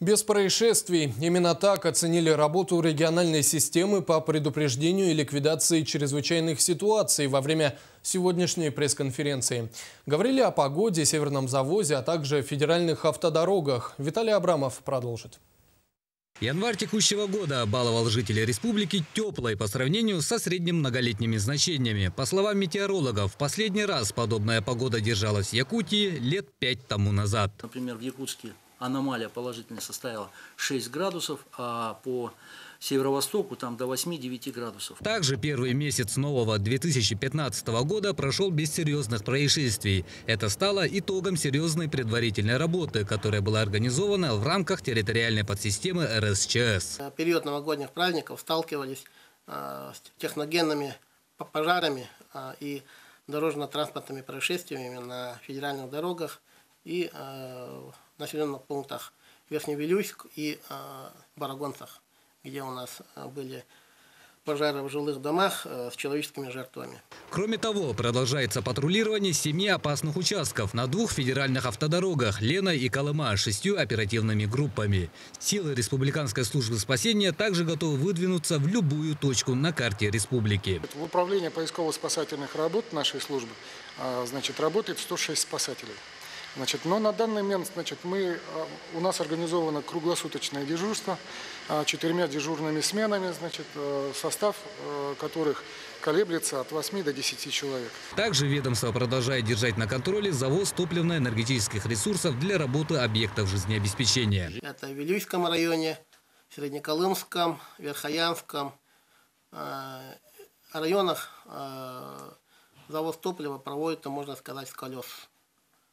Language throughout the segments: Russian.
Без происшествий. Именно так оценили работу региональной системы по предупреждению и ликвидации чрезвычайных ситуаций во время сегодняшней пресс-конференции. Говорили о погоде, северном завозе, а также федеральных автодорогах. Виталий Абрамов продолжит. Январь текущего года баловал жителей республики теплой по сравнению со средним многолетними значениями. По словам метеорологов, в последний раз подобная погода держалась в Якутии лет 5 тому назад. Например, в Якутске аномалия положительная составила 6 градусов, а по северо-востоку там до 8-9 градусов. Также первый месяц нового 2015 года прошел без серьезных происшествий. Это стало итогом серьезной предварительной работы, которая была организована в рамках территориальной подсистемы РСЧС. В период новогодних праздников сталкивались с техногенными пожарами и дорожно-транспортными происшествиями на федеральных дорогах и в населенных пунктах Верхневилюйск и Барагонцах, где у нас были пожары в жилых домах с человеческими жертвами. Кроме того, продолжается патрулирование 7 опасных участков на 2 федеральных автодорогах Лена и Колыма с 6 оперативными группами. Силы Республиканской службы спасения также готовы выдвинуться в любую точку на карте республики. В управлении поисково-спасательных работ нашей службы работает 106 спасателей. Но на данный момент у нас организовано круглосуточное дежурство 4 дежурными сменами, состав которых колеблется от 8 до 10 человек. Также ведомство продолжает держать на контроле завоз топливно-энергетических ресурсов для работы объектов жизнеобеспечения. Это в Вилюйском районе, Среднеколымском, Верхоянском районах завоз топлива проводится, можно сказать, с колес.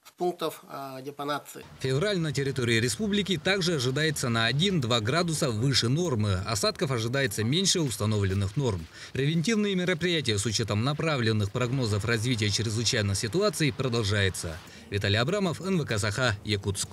С пунктов депонации. Февраль на территории республики также ожидается на 1-2 градуса выше нормы. Осадков ожидается меньше установленных норм. Превентивные мероприятия с учетом направленных прогнозов развития чрезвычайных ситуаций продолжаются. Виталий Абрамов, НВК «Саха», Якутск.